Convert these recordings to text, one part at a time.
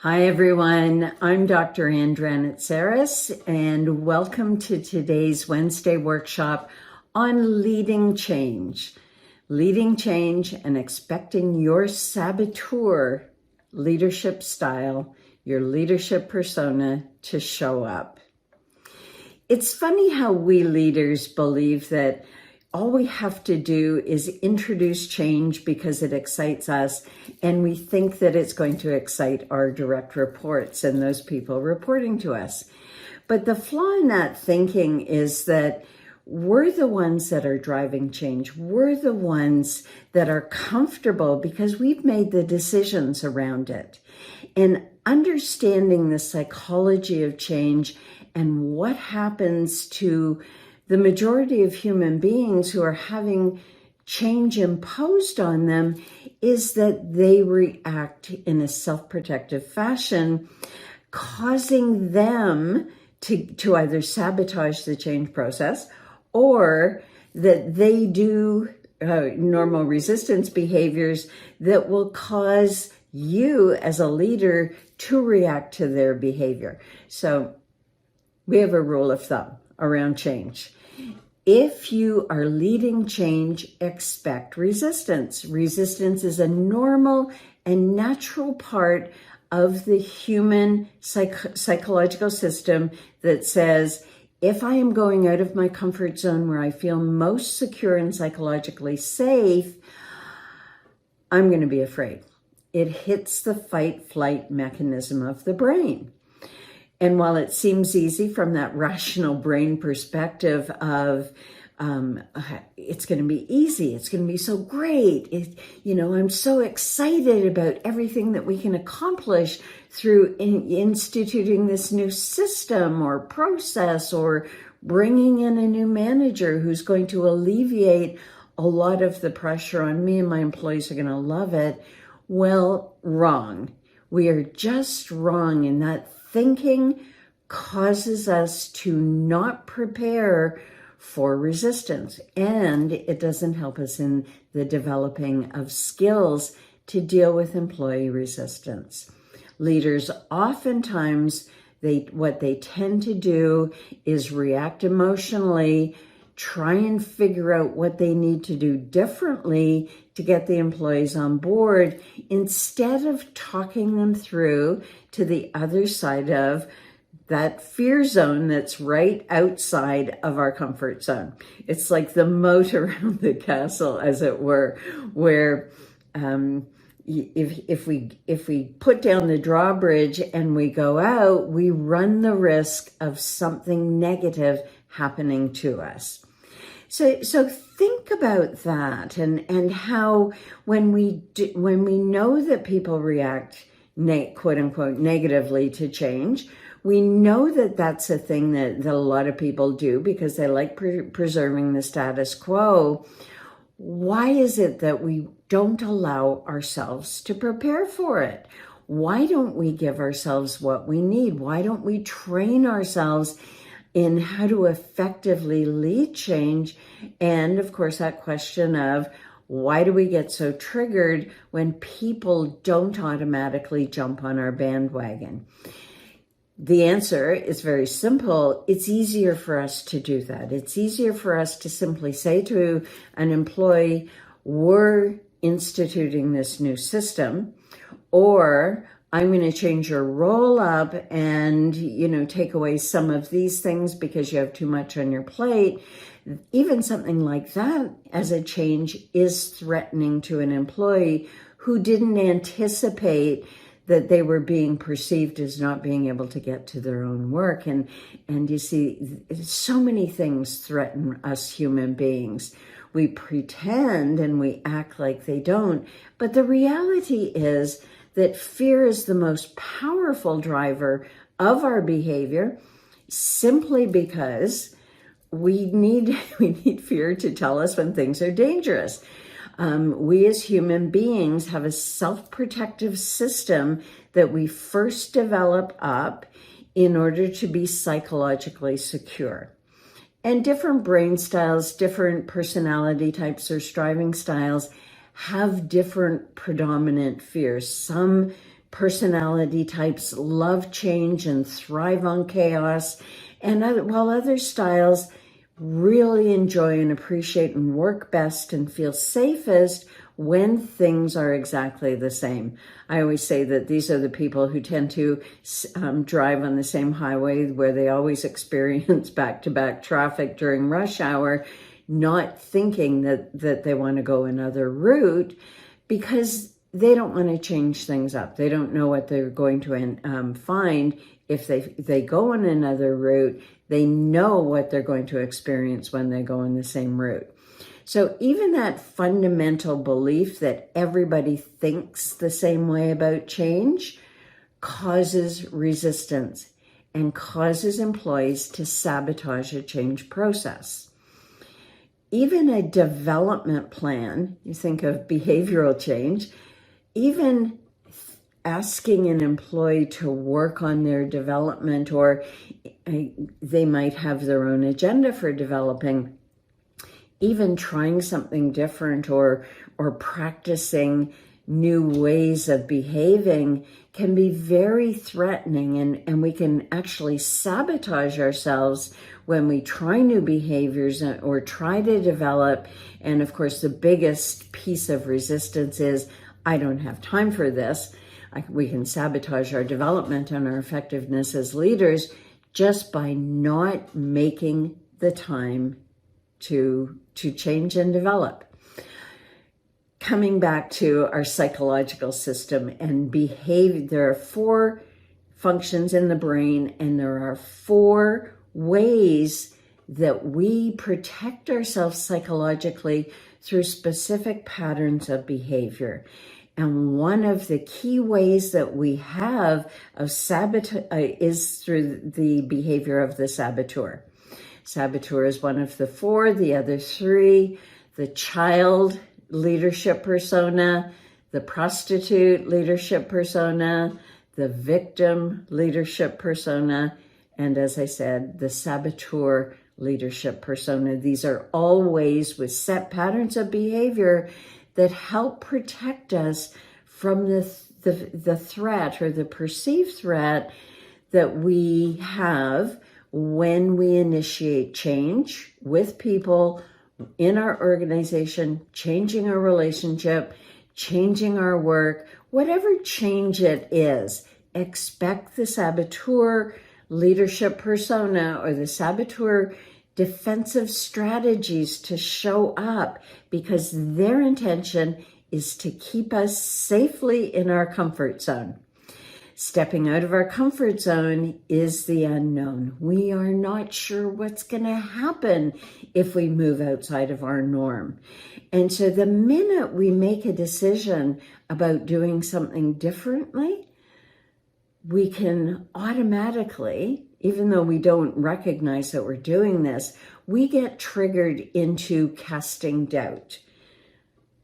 Hi everyone, I'm Dr. Dranitsaris and welcome to today's Wednesday workshop on leading change. Leading change and expecting your saboteur leadership style, your leadership persona to show up. It's funny how we leaders believe that all we have to do is introduce change because it excites us, and we think that it's going to excite our direct reports and those people reporting to us. But the flaw in that thinking is that we're the ones that are driving change. We're the ones that are comfortable because we've made the decisions around it. And understanding the psychology of change and what happens to the majority of human beings who are having change imposed on them is that they react in a self-protective fashion, causing them to either sabotage the change process or that they do normal resistance behaviors that will cause you as a leader to react to their behavior. So we have a rule of thumb around change. If you are leading change, expect resistance. Resistance is a normal and natural part of the human psychological system that says, if I am going out of my comfort zone where I feel most secure and psychologically safe, I'm going to be afraid. It hits the fight-flight mechanism of the brain. And while it seems easy from that rational brain perspective of it's going to be easy, it's going to be so great, I'm so excited about everything that we can accomplish through instituting this new system or process or bringing in a new manager who's going to alleviate a lot of the pressure on me and my employees are going to love it. Well, wrong. We are just wrong in that thinking causes us to not prepare for resistance, and it doesn't help us in the developing of skills to deal with employee resistance. Leaders oftentimes, what they tend to do is react emotionally, try and figure out what they need to do differently to get the employees on board, instead of talking them through to the other side of that fear zone that's right outside of our comfort zone. It's like the moat around the castle, as it were, where if we put down the drawbridge and we go out, we run the risk of something negative happening to us. So think about that and how when we know that people react quote unquote negatively to change, we know that that's a thing that a lot of people do because they like preserving the status quo. Why is it that we don't allow ourselves to prepare for it? Why don't we give ourselves what we need? Why don't we train ourselves in how to effectively lead change? And of course, that question of why do we get so triggered when people don't automatically jump on our bandwagon? The answer is very simple. It's easier for us to do that. It's easier for us to simply say to an employee, we're instituting this new system, or I'm going to change your roll up and, take away some of these things because you have too much on your plate. Even something like that as a change is threatening to an employee who didn't anticipate that they were being perceived as not being able to get to their own work. And you see, so many things threaten us human beings. We pretend and we act like they don't. But the reality is that fear is the most powerful driver of our behavior, simply because we need fear to tell us when things are dangerous. We as human beings have a self-protective system that we first develop up in order to be psychologically secure. And different brain styles, different personality types or striving styles have different predominant fears. Some Personality types love change and thrive on chaos, and while other styles really enjoy and appreciate and work best and feel safest when things are exactly the same. I always say that these are the people who tend to drive on the same highway where they always experience back-to-back traffic during rush hour, not thinking that they want to go another route because they don't want to change things up. They don't know what they're going to find if they go on another route. They know what they're going to experience when they go on the same route. So even that fundamental belief that everybody thinks the same way about change causes resistance and causes employees to sabotage a change process. Even a development plan, you think of behavioral change, even asking an employee to work on their development, or they might have their own agenda for developing, even trying something different or practicing new ways of behaving can be very threatening, and we can actually sabotage ourselves when we try new behaviors or try to develop. And of course, the biggest piece of resistance is, I don't have time for this. We can sabotage our development and our effectiveness as leaders just by not making the time to change and develop. Coming back to our psychological system and behavior, there are 4 functions in the brain, and there are 4 ways that we protect ourselves psychologically through specific patterns of behavior. And one of the key ways that we have of sabotage is through the behavior of the saboteur. Saboteur is one of the 4. The other 3, the child leadership persona, the prostitute leadership persona, the victim leadership persona, and as I said, the saboteur leadership persona. These are all ways with set patterns of behavior that help protect us from the threat or the perceived threat that we have when we initiate change with people in our organization, changing our relationship, changing our work, whatever change it is. Expect the saboteur leadership persona or the saboteur defensive strategies to show up, because their intention is to keep us safely in our comfort zone. Stepping out of our comfort zone is the unknown. We are not sure what's going to happen if we move outside of our norm. And so the minute we make a decision about doing something differently, we can automatically, even though we don't recognize that we're doing this, we get triggered into casting doubt.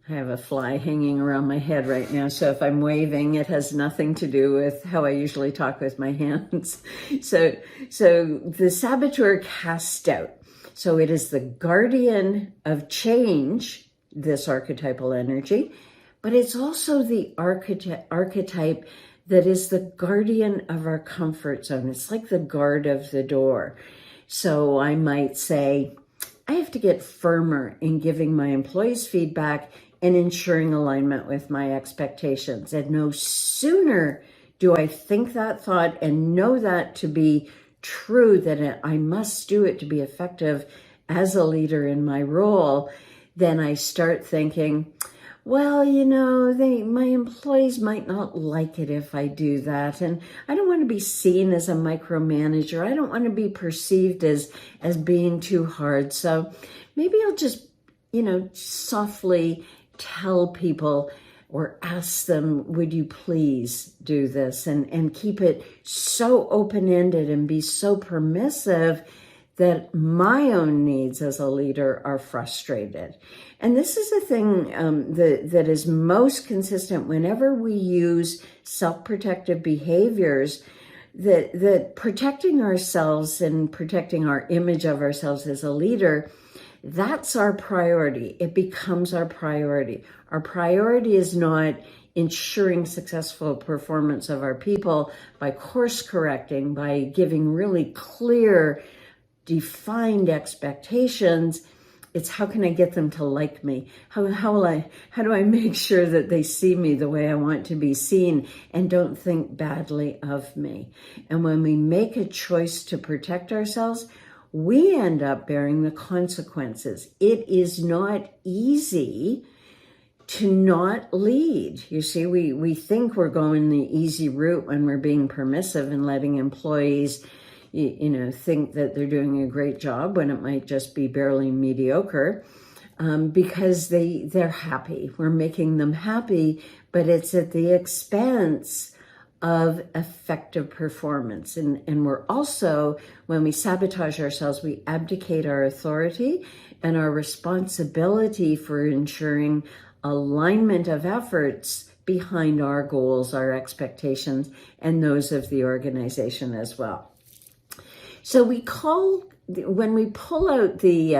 I have a fly hanging around my head right now, so if I'm waving, it has nothing to do with how I usually talk with my hands. So the saboteur casts doubt. So it is the guardian of change, this archetypal energy, but it's also the archetype that is the guardian of our comfort zone. It's like the guard of the door. So I might say, I have to get firmer in giving my employees feedback and ensuring alignment with my expectations. And no sooner do I think that thought and know that to be true, that I must do it to be effective as a leader in my role, then I start thinking, well, my employees might not like it if I do that. And I don't want to be seen as a micromanager. I don't want to be perceived as being too hard. So maybe I'll just, softly tell people or ask them, would you please do this? And keep it so open-ended and be so permissive that my own needs as a leader are frustrated. And this is a thing that is most consistent whenever we use self-protective behaviors, that protecting ourselves and protecting our image of ourselves as a leader, that's our priority. It becomes our priority. Our priority is not ensuring successful performance of our people by course correcting, by giving really clear, defined expectations. It's how can I get them to like me? How do I make sure that they see me the way I want to be seen and don't think badly of me? And when we make a choice to protect ourselves, we end up bearing the consequences. It is not easy to not lead. You see, we think we're going the easy route when we're being permissive and letting employees think that they're doing a great job when it might just be barely mediocre, because they're happy. We're making them happy, but it's at the expense of effective performance. And we're also, when we sabotage ourselves, we abdicate our authority and our responsibility for ensuring alignment of efforts behind our goals, our expectations, and those of the organization as well. So when we pull out the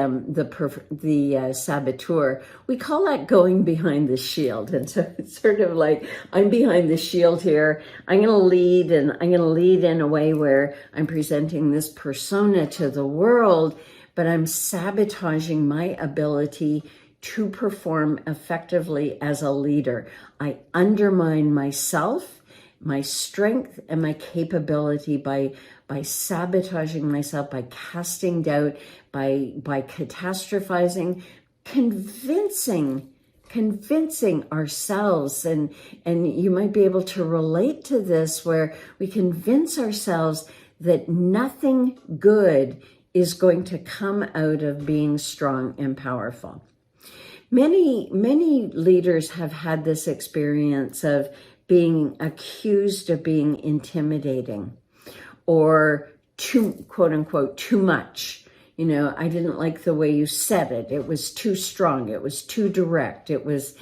saboteur, we call that going behind the shield. And so it's sort of like, I'm behind the shield here. I'm going to lead, and I'm going to lead in a way where I'm presenting this persona to the world, but I'm sabotaging my ability to perform effectively as a leader. I undermine myself, my strength, and my capability by sabotaging myself, by casting doubt, by catastrophizing, convincing ourselves. And you might be able to relate to this, where we convince ourselves that nothing good is going to come out of being strong and powerful. Many leaders have had this experience of being accused of being intimidating, or too, quote unquote, too much. I didn't like the way you said it. It was too strong. It was too direct. It was,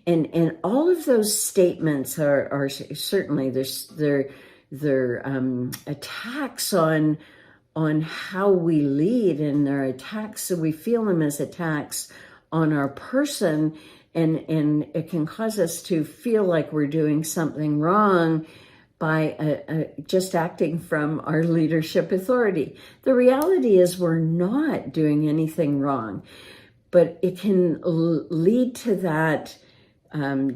and all of those statements are certainly, they're attacks on how we lead, and they're attacks, so we feel them as attacks on our person, and it can cause us to feel like we're doing something wrong by just acting from our leadership authority. The reality is we're not doing anything wrong, but it can lead to that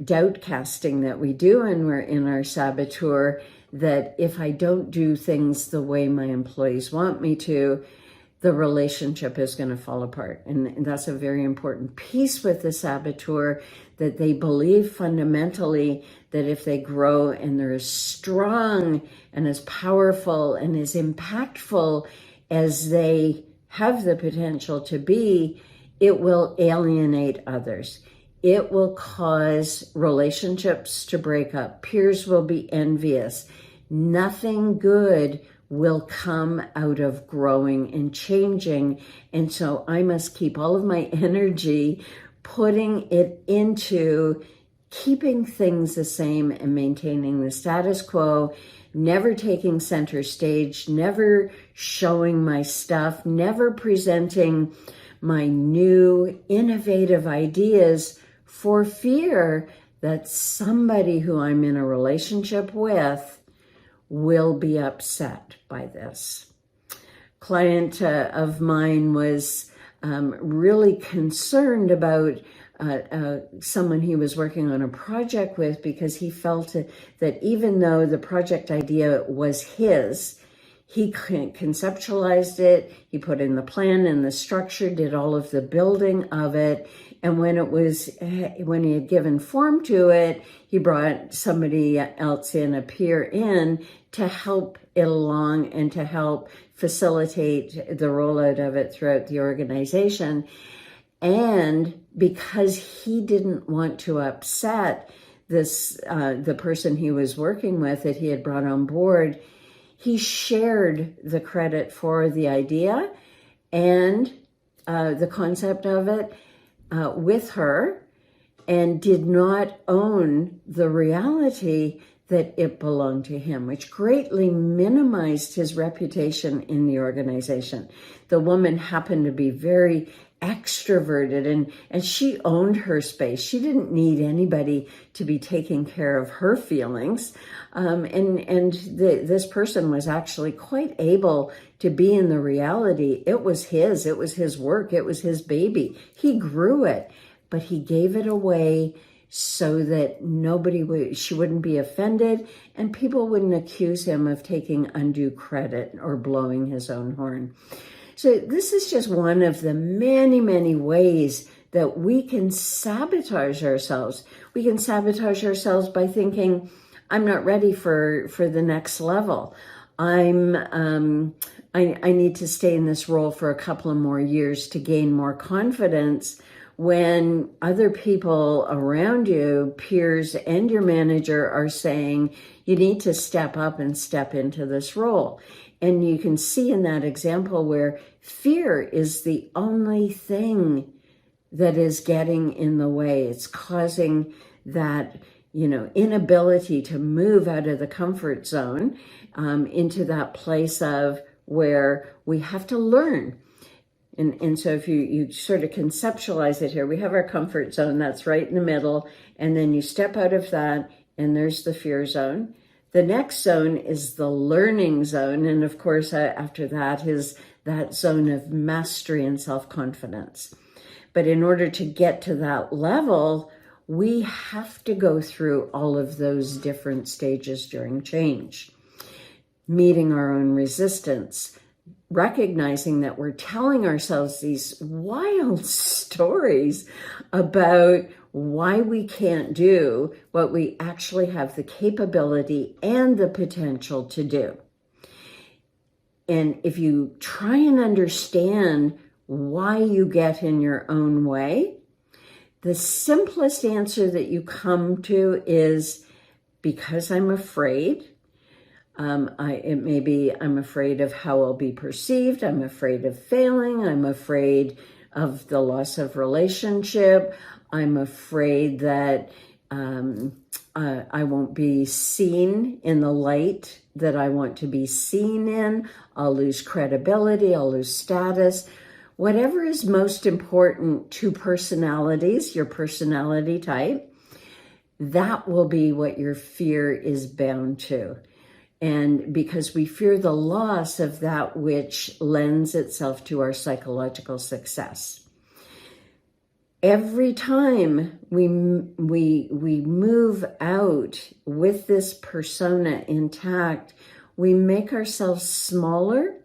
doubt casting that we do, and we're in our saboteur, that if I don't do things the way my employees want me to, the relationship is going to fall apart. And that's a very important piece with the saboteur, that they believe fundamentally that if they grow and they're as strong and as powerful and as impactful as they have the potential to be, it will alienate others. It will cause relationships to break up. Peers will be envious. Nothing good will come out of growing and changing. And so I must keep all of my energy putting it into keeping things the same and maintaining the status quo, never taking center stage, never showing my stuff, never presenting my new innovative ideas, for fear that somebody who I'm in a relationship with will be upset by this. Client of mine was really concerned about someone he was working on a project with, because he felt that even though the project idea was his, he conceptualized it, he put in the plan and the structure, did all of the building of it, and when he had given form to it, he brought somebody else in, a peer in, to help it along and to help facilitate the rollout of it throughout the organization. And because he didn't want to upset the person he was working with that he had brought on board, he shared the credit for the idea and the concept of it with her, and did not own the reality that it belonged to him, which greatly minimized his reputation in the organization. The woman happened to be very extroverted, and she owned her space. She didn't need anybody to be taking care of her feelings. This person was actually quite able to be in the reality. It was his work, it was his baby. He grew it, but he gave it away so that she wouldn't be offended, and people wouldn't accuse him of taking undue credit or blowing his own horn. So this is just one of the many, many ways that we can sabotage ourselves. We can sabotage ourselves by thinking, I'm not ready for the next level. I need to stay in this role for a couple of more years to gain more confidence, when other people around you, peers and your manager, are saying you need to step up and step into this role. And you can see in that example where fear is the only thing that is getting in the way. It's causing that, inability to move out of the comfort zone into that place of where we have to learn. And so if you sort of conceptualize it here, we have our comfort zone, that's right in the middle, and then you step out of that, and there's the fear zone. The next zone is the learning zone, and of course, after that is that zone of mastery and self-confidence. But in order to get to that level, we have to go through all of those different stages during change. Meeting our own resistance, recognizing that we're telling ourselves these wild stories about why we can't do what we actually have the capability and the potential to do. And if you try and understand why you get in your own way, the simplest answer that you come to is because I'm afraid. I'm afraid of how I'll be perceived. I'm afraid of failing. I'm afraid of the loss of relationship. I'm afraid that I won't be seen in the light that I want to be seen in. I'll lose credibility. I'll lose status. Whatever is most important to personalities, your personality type, that will be what your fear is bound to. And because we fear the loss of that which lends itself to our psychological success. Every time we move out with this persona intact, we make ourselves smaller,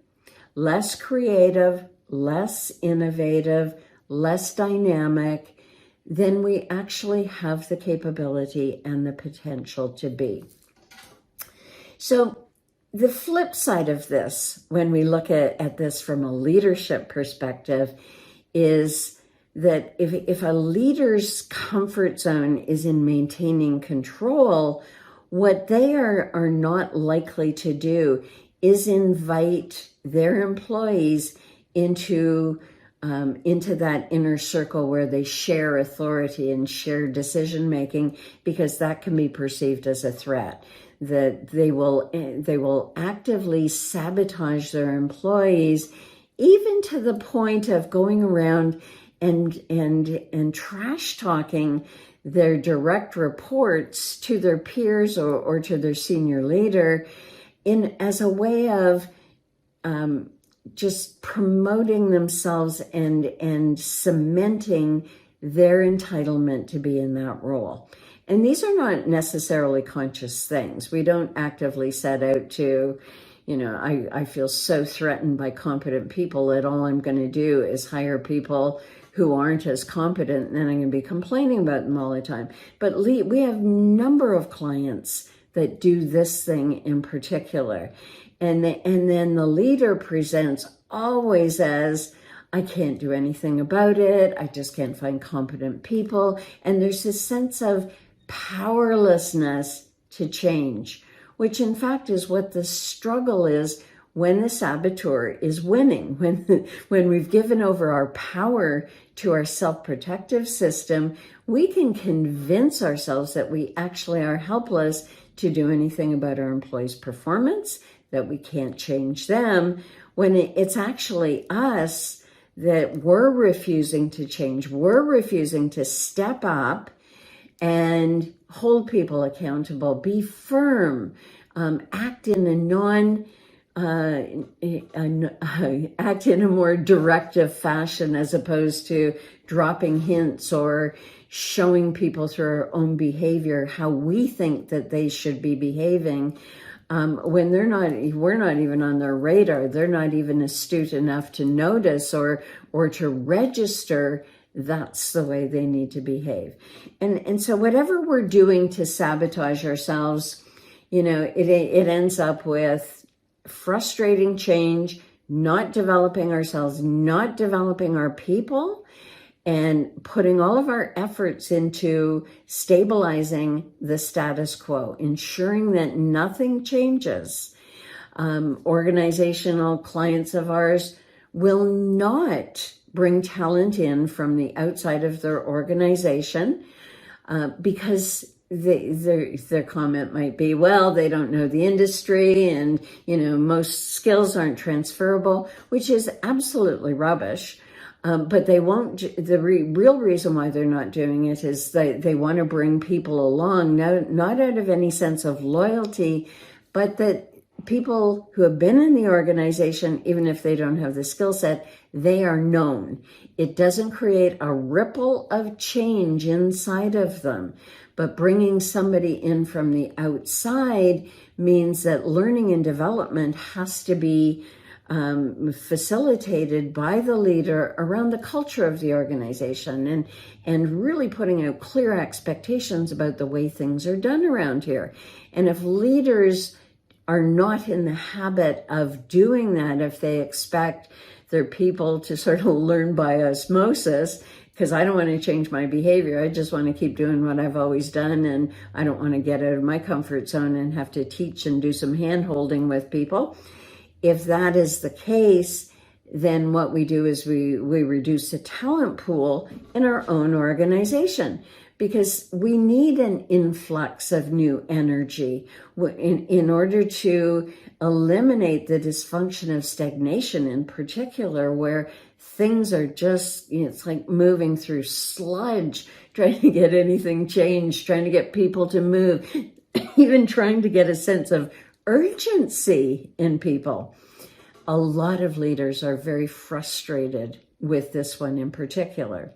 less creative, less innovative, less dynamic than we actually have the capability and the potential to be. So the flip side of this, when we look at this from a leadership perspective, is that if a leader's comfort zone is in maintaining control, what they are not likely to do is invite their employees into that inner circle where they share authority and share decision making, because that can be perceived as a threat. That they will actively sabotage their employees, even to the point of going around and trash talking their direct reports to their peers or to their senior leader as a way of just promoting themselves and cementing their entitlement to be in that role. And these are not necessarily conscious things. We don't actively set out to, I feel so threatened by competent people that all I'm going to do is hire people who aren't as competent, and then I'm going to be complaining about them all the time. But we have a number of clients that do this thing in particular. And then the leader presents always as, I can't do anything about it. I just can't find competent people. And there's this sense of powerlessness to change, which in fact is what the struggle is when the saboteur is winning, when we've given over our power to our self-protective system. We can convince ourselves that we actually are helpless to do anything about our employees' performance, that we can't change them, when it's actually us that we're refusing to change. We're refusing to step up and hold people accountable, be firm, act in a more directive fashion, as opposed to dropping hints or showing people through our own behavior how we think that they should be behaving, when we're not even on their radar. They're not even astute enough to notice or to register that's the way they need to behave. And so whatever we're doing to sabotage ourselves, it ends up with frustrating change, not developing ourselves, not developing our people, and putting all of our efforts into stabilizing the status quo, ensuring that nothing changes. Organizational clients of ours will not bring talent in from the outside of their organization because their comment might be, well, they don't know the industry, and most skills aren't transferable, which is absolutely rubbish. But they won't. The real reason why they're not doing it is they want to bring people along, not out of any sense of loyalty, but that people who have been in the organization, even if they don't have the skill set, they are known. It doesn't create a ripple of change inside of them. But bringing somebody in from the outside means that learning and development has to be facilitated by the leader around the culture of the organization, and really putting out clear expectations about the way things are done around here. And if leaders are not in the habit of doing that, if they expect their people to sort of learn by osmosis, because I don't want to change my behavior, I just want to keep doing what I've always done, and I don't want to get out of my comfort zone and have to teach and do some hand-holding with people. If that is the case, then what we do is we reduce the talent pool in our own organization, because we need an influx of new energy in order to eliminate the dysfunction of stagnation, in particular, where things are just, it's like moving through sludge, trying to get anything changed, trying to get people to move, even trying to get a sense of urgency in people. A lot of leaders are very frustrated with this one in particular.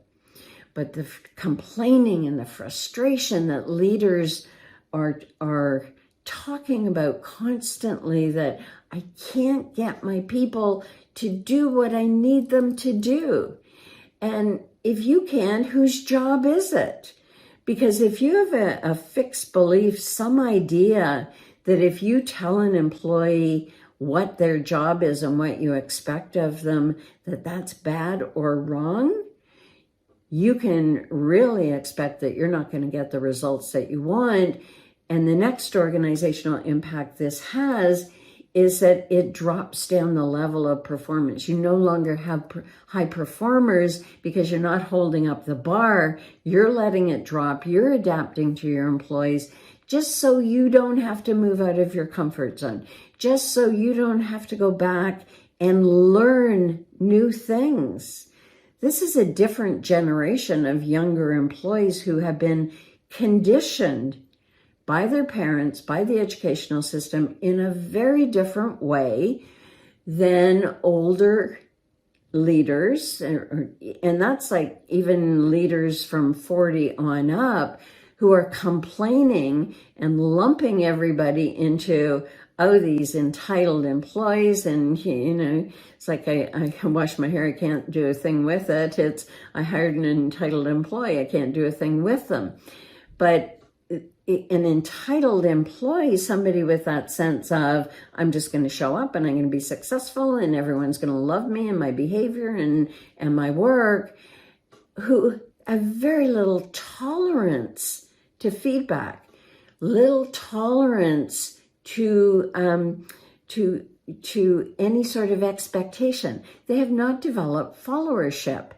But the complaining and the frustration that leaders are talking about constantly, that I can't get my people to do what I need them to do. And if you can, whose job is it? Because if you have a fixed belief, some idea that if you tell an employee what their job is and what you expect of them, that's bad or wrong, you can really expect that you're not going to get the results that you want. And the next organizational impact this has is that it drops down the level of performance. You no longer have high performers because you're not holding up the bar. You're letting it drop. You're adapting to your employees just so you don't have to move out of your comfort zone, just so you don't have to go back and learn new things. This is a different generation of younger employees who have been conditioned by their parents, by the educational system, in a very different way than older leaders. And that's like even leaders from 40 on up, who are complaining and lumping everybody into, oh, these entitled employees. And, it's like, I wash my hair, I can't do a thing with it. It's, I hired an entitled employee, I can't do a thing with them. But an entitled employee, somebody with that sense of, I'm just going to show up and I'm going to be successful and everyone's going to love me and my behavior and my work, who have very little tolerance to feedback, little tolerance to any sort of expectation. They have not developed followership.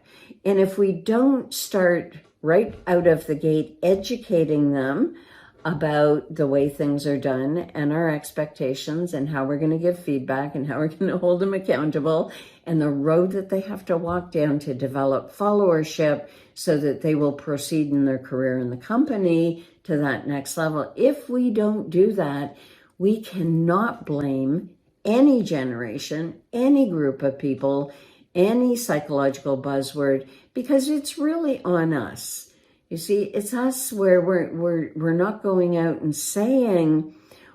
And if we don't start right out of the gate educating them about the way things are done and our expectations and how we're going to give feedback and how we're going to hold them accountable and the road that they have to walk down to develop followership so that they will proceed in their career in the company to that next level. If we don't do that, we cannot blame any generation, any group of people, any psychological buzzword, because it's really on us. You see, it's us where we're not going out and saying,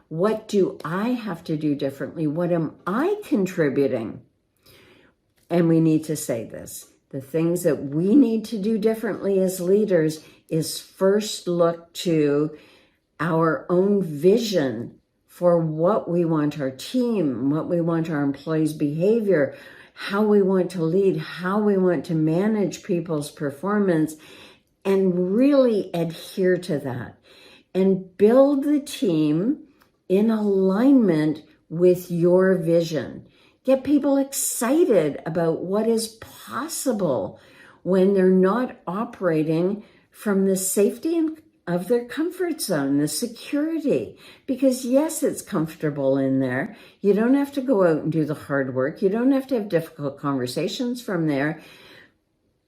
what do I have to do differently? What am I contributing? And we need to say this. The things that we need to do differently as leaders is first look to our own vision for what we want our team, what we want our employees' behavior, how we want to lead, how we want to manage people's performance, and really adhere to that and build the team in alignment with your vision. Get people excited about what is possible when they're not operating from the safety of their comfort zone, the security. Because yes, it's comfortable in there. You don't have to go out and do the hard work. You don't have to have difficult conversations from there.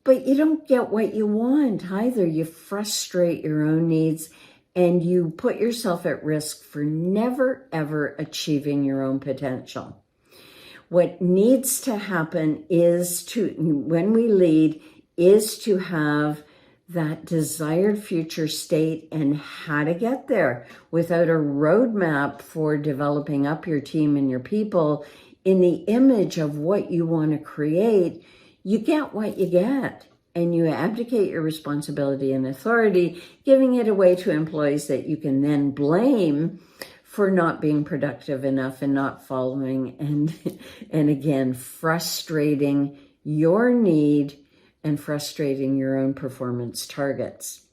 But you don't get what you want either. You frustrate your own needs and you put yourself at risk for never, ever achieving your own potential. What needs to happen is when we lead, is to have that desired future state and how to get there without a roadmap for developing up your team and your people in the image of what you want to create. You get what you get, and you abdicate your responsibility and authority, giving it away to employees that you can then blame for not being productive enough and not following, and again, frustrating your need and frustrating your own performance targets.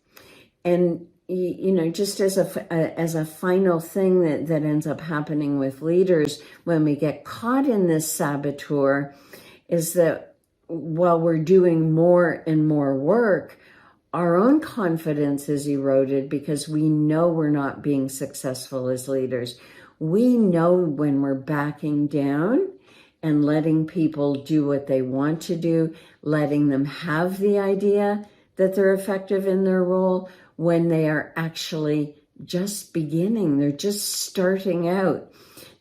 And, you know, just as a final thing that ends up happening with leaders when we get caught in this saboteur is that while we're doing more and more work, our own confidence is eroded because we know we're not being successful as leaders. We know when we're backing down and letting people do what they want to do, letting them have the idea that they're effective in their role when they are actually just beginning. They're just starting out.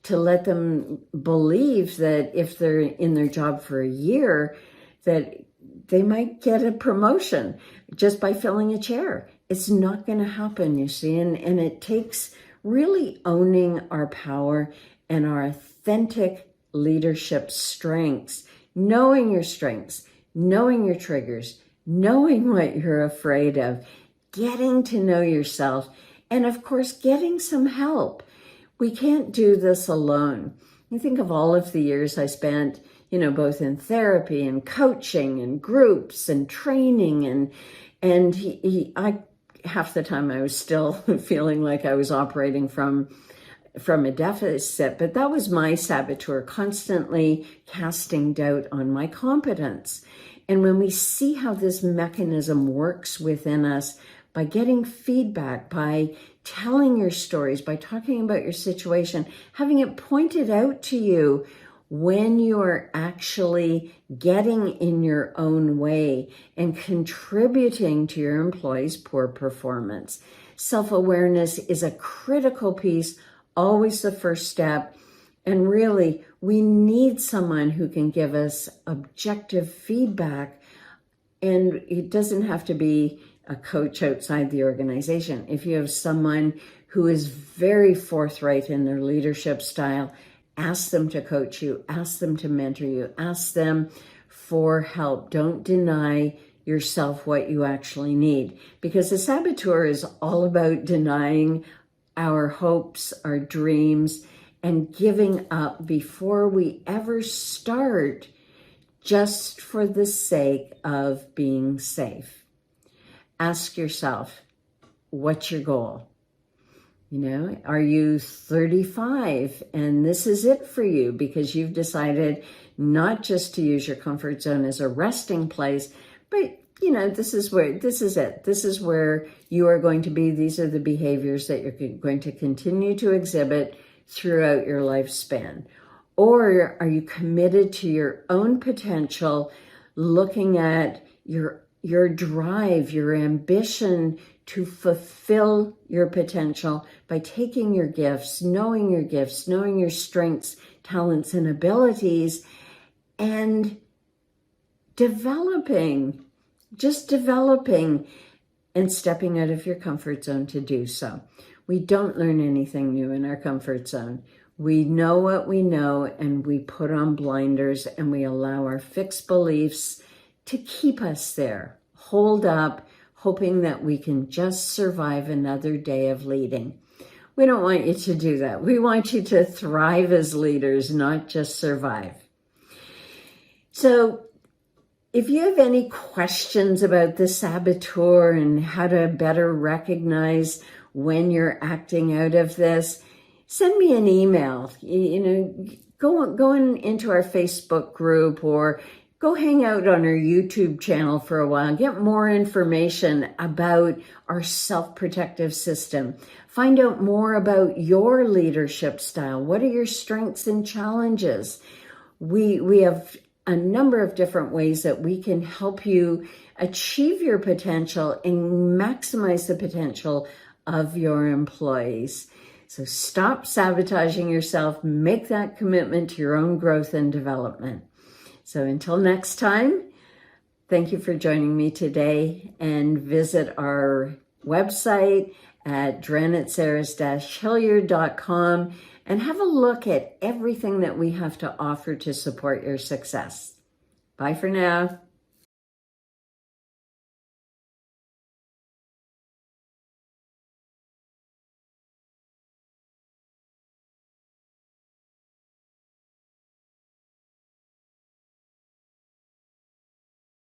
To let them believe that if they're in their job for a year, that they might get a promotion just by filling a chair. It's not going to happen, you see, and it takes really owning our power and our authentic leadership strengths, knowing your strengths, knowing your triggers, knowing what you're afraid of, getting to know yourself, and of course, getting some help. We can't do this alone. You think of all of the years I spent, you know, both in therapy and coaching and groups and training and half the time I was still feeling like I was operating from a deficit, but that was my saboteur, constantly casting doubt on my competence. And when we see how this mechanism works within us, by getting feedback, by telling your stories, by talking about your situation, having it pointed out to you when you are actually getting in your own way and contributing to your employees' poor performance. Self-awareness is a critical piece, always the first step. And really, we need someone who can give us objective feedback. And it doesn't have to be a coach outside the organization. If you have someone who is very forthright in their leadership style, ask them to coach you, ask them to mentor you, ask them for help. Don't deny yourself what you actually need, because the saboteur is all about denying our hopes, our dreams, and giving up before we ever start, just for the sake of being safe. Ask yourself, what's your goal? You know, are you 35 and this is it for you because you've decided not just to use your comfort zone as a resting place, but this is it. This is where you are going to be. These are the behaviors that you're going to continue to exhibit throughout your lifespan. Or are you committed to your own potential, looking at your drive, your ambition to fulfill your potential by taking your gifts, knowing your strengths, talents, and abilities, and developing and stepping out of your comfort zone to do so. We don't learn anything new in our comfort zone. We know what we know, and we put on blinders, and we allow our fixed beliefs to keep us there, hold up, hoping that we can just survive another day of leading. We don't want you to do that. We want you to thrive as leaders, not just survive. So if you have any questions about the saboteur and how to better recognize when you're acting out of this, send me an email. Go into our Facebook group, or go hang out on our YouTube channel for a while. Get more information about our self-protective system. Find out more about your leadership style. What are your strengths and challenges? We have a number of different ways that we can help you achieve your potential and maximize the potential of your employees. So stop sabotaging yourself. Make that commitment to your own growth and development. So until next time, thank you for joining me today, and visit our website at Dranitsaris-Hilliard.com and have a look at everything that we have to offer to support your success. Bye for now.